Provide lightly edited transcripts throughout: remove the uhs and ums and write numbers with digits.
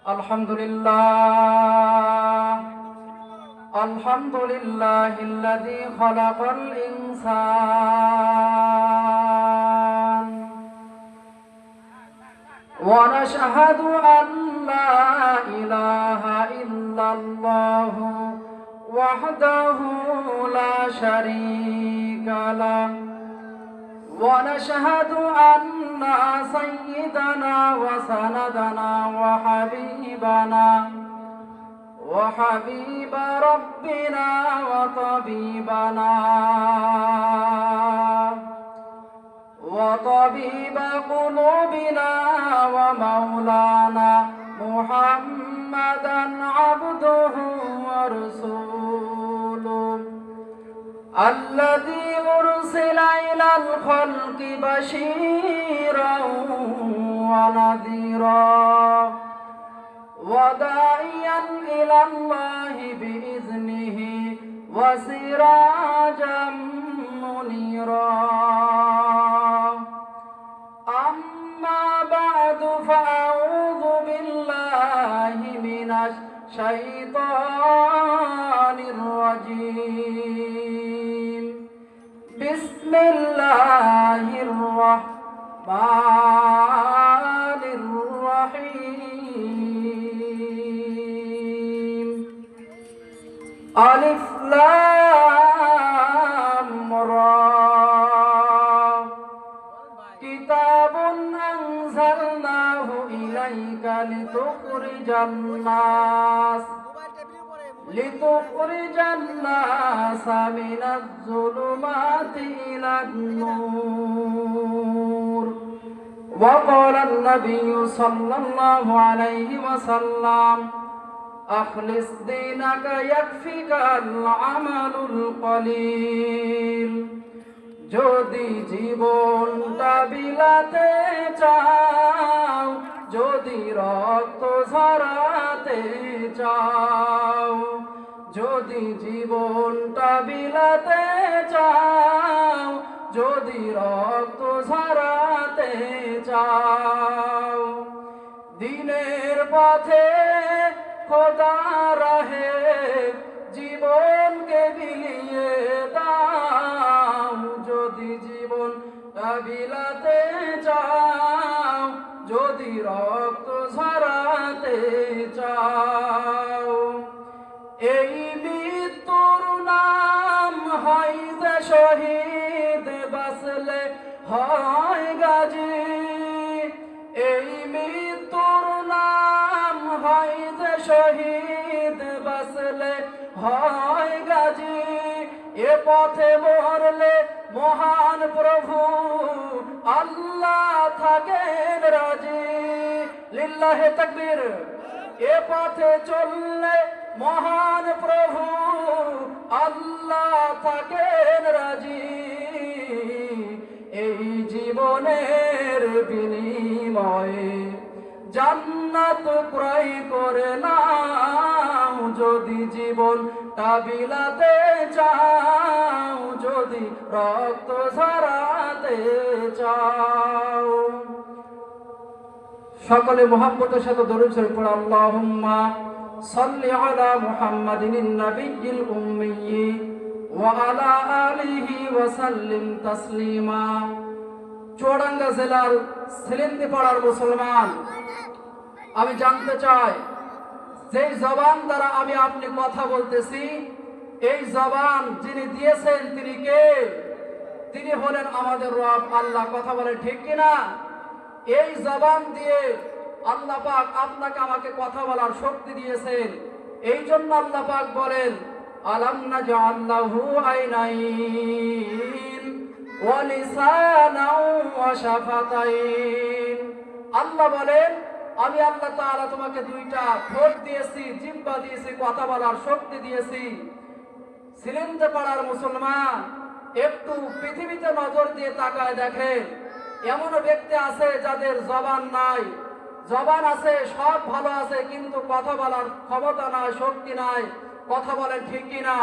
আলহামদুলিল্লাহ আলহামদুলিল্লাহিল্লাযী খালাকাল ইনসান ওয়া নাশহাদু আল্লা ইলাহা ইল্লাল্লাহু ওয়াহদাহু লা শারীকা লাহু ونشهد أن سيدنا وسندنا وحبيب ربنا وطبيب قلوبنا ومولانا محمدا عبده ورسوله الذي أرسل إلى الخلق بشيرا ونذيرا وداعيا إلى الله بإذنه وسراجا منيرا أما بعد فأعوذ بالله من الشيطان الرجيم بسم الله الرحمن الرحيم ألف لام را كتاب أنزلناه إليك لتخرج الناس من الظلمات إلى النور وقال النبي صلى الله عليه وسلم أخلص دينك يكفيك العمل القليل যদি জীবনটা বিলাতে চাও যদি রক্ত ঝরাতে চাও যদি জীবনটা বিলাতে চাও যদি রক্ত ঝরাতে চাও দিনের পথে খোদা রাহে জীবনকে বিলিয়ে দাও যদি জীবনটা বিলাতে চাও যদি রক্ত ঝরাতে চাও এই মৃত্যুর নাম হয় যে শহীদ বাঁচলে হয় গাজী এই মৃত্যুর নাম হয় যে শহীদ বাঁচলে হয় গাজী এ পথে মরলে মহান প্রভু আল্লাহ থাকেন রাজি লিল্লাহে তাকবীর এ পথে চললে মহান প্রভু আল্লাহ থাকেন রাজি এই জীবনের বিনিময়ে জান্নাত ক্রয় করে নাও যদি জীবনটা বিলাতে চাও যদি রক্ত ঝরাতে চাও সকলে মুহাব্বতের সাথে দরুদ শরীফ পড়ো আল্লাহুম্মা সাল্লি আলা মুহাম্মাদিন নাবিয়্যিল উম্মিয়্যি ওয়া আলা আলিহি ওয়া সাল্লিম তাসলিমা চুয়াডাঙ্গা জেলার সিলিন্দি পাড়ার মুসলমান আমি জানতে চাই যেই জবান দ্বারা আমি আপনি কথা বলতেছি এই জবান যিনি দিয়েছেন তিনি কে তিনি হলেন আমাদের রব আল্লাহ কথা বলে ঠিক কিনা এই জবান দিয়ে আল্লাহ পাক আপনাকে আমাকে কথা বলার শক্তি দিয়েছেন এই জন্য আল্লাহ পাক বলেন আলাম নাজআল লাহু আইনাইন ওয়া লিসানাও ওয়া শাফাতাইন আল্লাহ বলেন আমি আল্লাহ তাআলা তোমাকে দুইটা ঠোঁট দিয়েছি জিহ্বা দিয়েছি কথা বলার শক্তি দিয়েছি সিলিন্দি পাড়ার মুসলমান একটু পৃথিবীতে নজর দিয়ে তাকায় দেখেন এমন ব্যক্তি আছে যাদের জবান নাই জবান আছে সব ভালো আছে কিন্তু কথা বলার ক্ষমতা নাই শক্তি নাই কথা বলেন ঠিক কিনা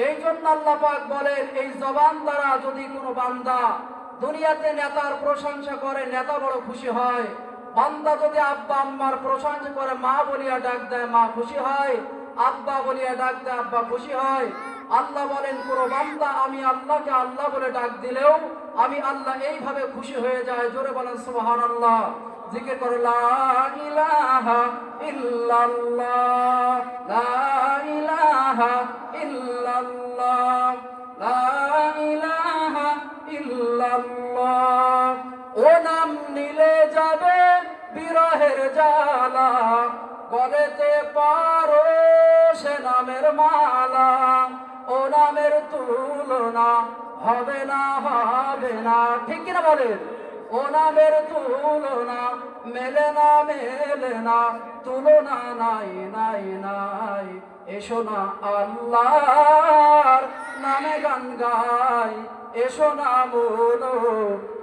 এই জন্য আল্লাহ পাক বলেন এই জবান দ্বারা যদি কোনো বান্দা দুনিয়াতে নেতার প্রশংসা করে নেতা বড় খুশি হয় বান্দা যদি আব্বা আম্মার প্রশংসা করে, মা বলিয়া ডাক দেয়, মা খুশি হয়, আব্বা বলিয়া ডাক দেয়, আব্বা খুশি হয়। আল্লাহ বলেন, কোন বান্দা আমি আল্লাহকে আল্লাহ বলে ডাক দিলেও আমি আল্লাহ এইভাবে খুশি হয়ে যায়। জোরে বলেন সুবহানাল্লাহ। জিকির করে লা ইলাহা ইল্লাল্লাহ, লা ইলাহা ইল্লাল্লাহ, লা ইলাহা ইল্লাল্লাহ। ও নাম নিলে যাবে বিরহের জ্বালা, গলেতে পারো সে নামের মালা। ও নামের তুলনা হবে না, হবে না, ঠিক কিনা বলেন? ও নামের তুলনা মেলে না, মেলে না, তুলনা নাই, নাই, নাই। এসো না আল্লাহর নামে গান গাই, এসো না বলো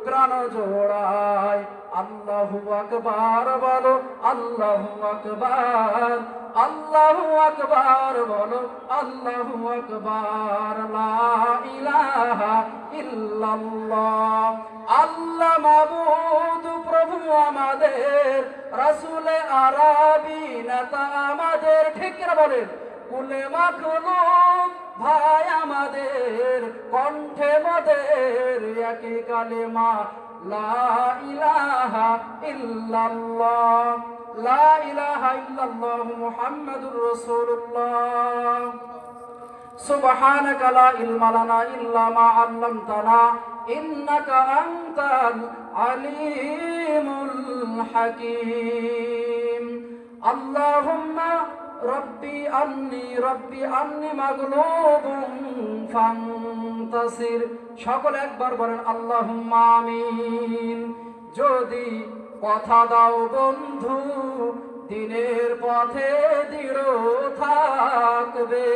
প্রাণ জোড়ায়। আল্লাহু আকবার বলো, আল্লাহু আকবার, আল্লাহু আকবার বলো, আল্লাহু আকবার। লা ইলাহা ইল্লাল্লাহ। আল্লাহ মাবুদ প্রভু আমাদের, রাসূলে আরবি নেতা আমাদের, ঠিক কিনা বলেন? কুলে মাখলুক ভাই আমাদের, কণ্ঠে মোদের একই কালেমা, লা ইলাহা ইল্লাল্লাহ, লা ইলাহা ইল্লাল্লাহ মুহাম্মাদুর রাসূলুল্লাহ। সুবহানাকা লা ইলমা লানা ইল্লা মা আল্লামতানা ইন্নাকা আনতাল আলিমুল হাকীম। আল্লাহুম্মা রব্বি আন্নি মাগলুবুন ফান্তাসির। সকলে একবার বলেন আল্লাহুম্মা আমিন। যদি কথা দাও বন্ধু, দিনের পথে দৃঢ় থাকবে,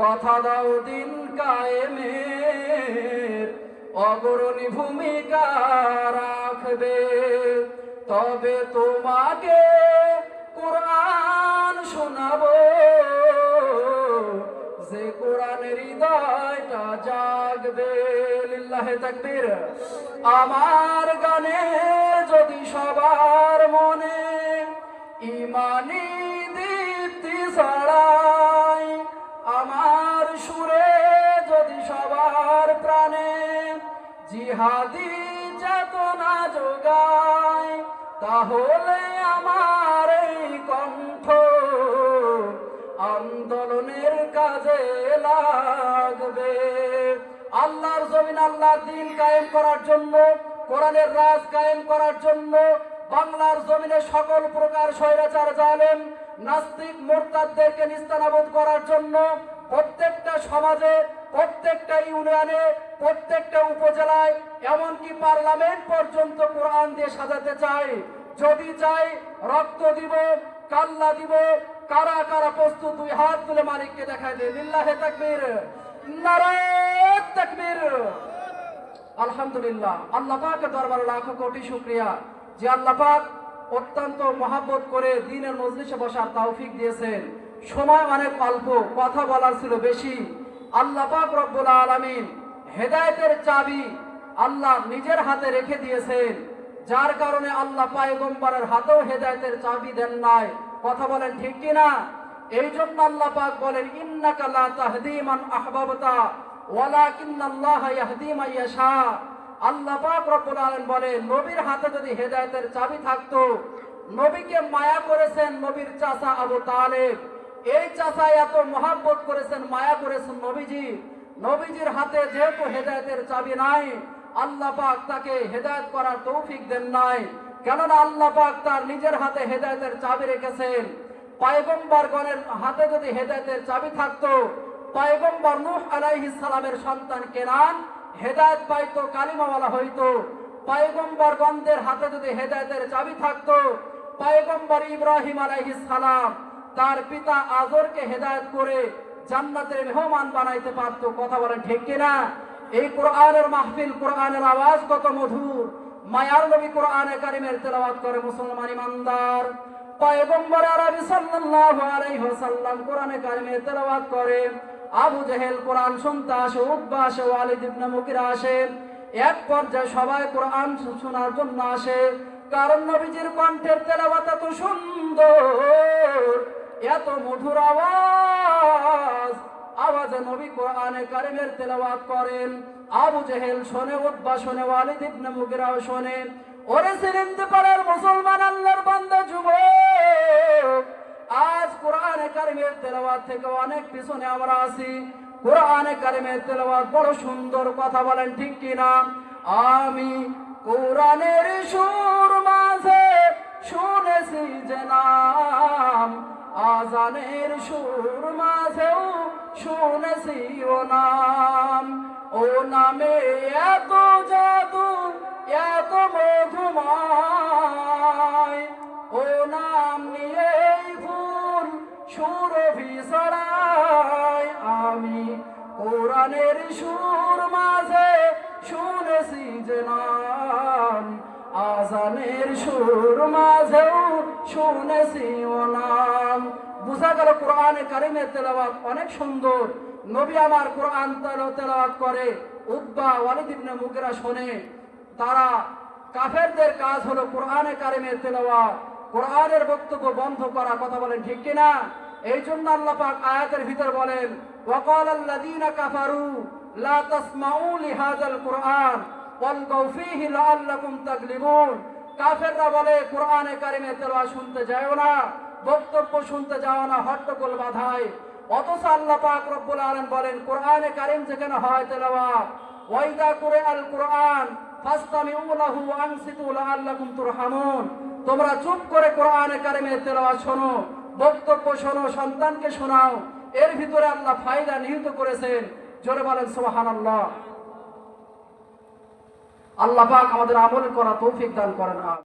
কথা দাও দিন কায়েমের অগ্রণী ভূমিকা রাখবে, তবে তোমাকে কোরআন শোনাবো, যে কোরআনের হৃদয়টা জাগবে। লিল্লাহে তাকবীর। আমার গানে যদি সবার মনে ইমানি দীপ্তি ছড়ায়, আমার সুরে যদি সবার প্রাণে জিহাদি চেতনা যোগায়, তাহলে আমার এই কণ্ঠ আন্দোলনের কাজে লাগবে। আল্লাহর জমিন, আল্লাহর দ্বীন কায়েম করার জন্য, কোরআনের রাজ কায়েম করার জন্য, বাংলার জমিনে সকল প্রকার স্বৈরাচার জালেম নাস্তিক মুরতাদদেরকে নিস্তানাবুদ করার জন্য প্রত্যেকটা সমাজে, প্রত্যেকটা ইউনিয়নে, প্রত্যেকটা উপজেলায়, এমনকি পার্লামেন্ট পর্যন্ত কোরআন দিয়ে সাজাতে চাই। যদি চাই রক্ত দিব, কাল্লা দিব। কারা কারা প্রস্তুত? দুই হাত তুলে মালিককে দেখায় দেয়। লিল্লাহে তাকবীর, নারায়ে তাকবীর। আলহামদুলিল্লাহ। আল্লাহ পাকের দরবারে লাখো কোটি শুকরিয়া যে আল্লাহ পাক অত্যন্ত মহাব্বত করে দ্বীনের মজলিসে বসার তৌফিক দিয়েছেন। সময় অনেক অল্প, কথা বলার ছিল বেশি। আল্লাহ পাক রব্বুল আলামিন হেদায়েতের চাবি আল্লাহ নিজের হাতে রেখে দিয়েছেন, যার কারণে আল্লাহ পয়গম্বরের হাতেও হেদায়েতের চাবি দেন নাই। কথা বলেন ঠিক কিনা? এই জন্য আল্লাহ পাক বলেন, ইন্নাকা লা তাহদি মান আহবাবতা ওয়ালাকিন্নাল্লাহা ইয়াহদি মান ইয়াশা। আল্লাহ পাক রব্বুল আলামিন বলেন, নবীর হাতে যদি হেদায়েতের চাবি থাকতো, নবীকে মায়া করেছেন নবীর চাচা আবু তালেব। এই চাচা এত মহাব্বত করেছেন, মায়া করেছেন নবীজি। নবীজির হাতে যেহেতু হেদায়েতের চাবি নাই, আল্লাহ পাক তাকে হেদায়েত করার তৌফিক দেন নাই। কেননা আল্লাহ পাক তার নিজের হাতে হেদায়েতের চাবি রেখেছেন। পয়গম্বরগণের হাতে যদি হেদায়েতের চাবি থাকতো, পয়গম্বর নূহ আলাইহিস সালামের সন্তান কেনান হেদায়েত পাইতো, কালিমাওয়ালা হইতো। পয়গম্বরগণদের হাতে যদি হেদায়েতের চাবি থাকতো, পয়গম্বর ইব্রাহিম আলাইহিস সালাম তার পিতা আজরকে হেদায়েত করে জান্নাতের মেহমান বানাইতে পারতো। কথা বলেন ঠিক কিনা? এই কোরআনের মাহফিল, কোরআনের আওয়াজ কত মধুর। মায়ার নবী কোরআনে কারিমের তেলাওয়াত করে মুসলমান ইমানদার। পয়গম্বর আরবি সাল্লাল্লাহু আলাইহি ওয়াসাল্লাম কোরআনে কারিমের তেলাওয়াত করে। আবু জেহেল কোরআন শুনতে আসে, উতবা আসে, ওয়ালিদ ইবনে মুগিরা আসে। এক পর্যায়ে সবাই কোরআন শোনার জন্য আসে। কারণ নবীজির কণ্ঠের তেলাওয়াত এত সুন্দর, এত মধুর আওয়াজ, আওয়াজে নবী কোরআনে কারিমের তেলাওয়াত করেন। আবু জেহেল শোনে, উতবা শোনে, ওয়ালিদ ইবনে মুগিরাও শোনে। ওরে সিরিন্দে পাড়ার মুসলমান আল্লাহর বান্দা যুবক, আজ কোরআনে কারিমের তেলাওয়াত থেকে অনেক পিছনে আমরা আছি। কোরআনে কারিমের তেলাওয়াত বড় সুন্দর, কথা বলেন ঠিক কিনা? আমি কোরআনের সুর মাঝে শুনেছি যে নাম, আজানের সুর মাঝেও শুনেছি ও নাম। ও নামে এত জাদু, এত মধুময়, ও নাম নিয়েই ফুল সুরভি ছড়ায়। আমি কোরআনের সুর মাঝে শুনেছি যে নাম, আজানের সুর মাঝেও শুনেছি ও নাম। বুঝা গেল কোরআনে কারিমের তেলাওয়াত অনেক সুন্দর। নবী আমার কোরআন তেলাওয়াত করে, উতবা ওয়ালিদ ইবনে মুগিরা শোনে। তারা কাফেরদের কাজ হলো কোরআনে কারিমের তেলাওয়াত, কোরআনের বক্তব্য বন্ধ করা, কথা বলেন ঠিক কিনা? এই জন্য আল্লাহ পাক আয়াতের ভিতর বলেন, ওয়াকালাল্লাযীনা কাফারু লা তাসমাউ লিহাযাল কুরআন ওয়ালগাউ ফীহি লাআল্লাকুম তাগলিবুন। কাফেররা বলে কোরআনে কারিমের তেলাওয়াত শুনতে যাও না, বক্তব্য শুনতে যাও না, হট্টগোল বাধায়। অথচ আল্লাহ পাক রব্বুল আলামিন বলেন, কোরআনে কারিম যেখানে হয় তেলাওয়াত, ওয়াইদা কুরআল কুরআন ফাসতামিউ লাহু ওয়া আনসিতু লাআল্লাকুম তুরহামুন। তোমরা চুপ করে কোরআনে কারিমের তেলাওয়াত শোনো, বক্তব্য শোনো, সন্তানকে শোনাও। এর ভিতরে আল্লাহ ফায়দা নিহিত করেছেন। জোরে বলেন সুবহানাল্লাহ। আল্লাহ পাক আমাদের আমল করা তৌফিক দান করেন।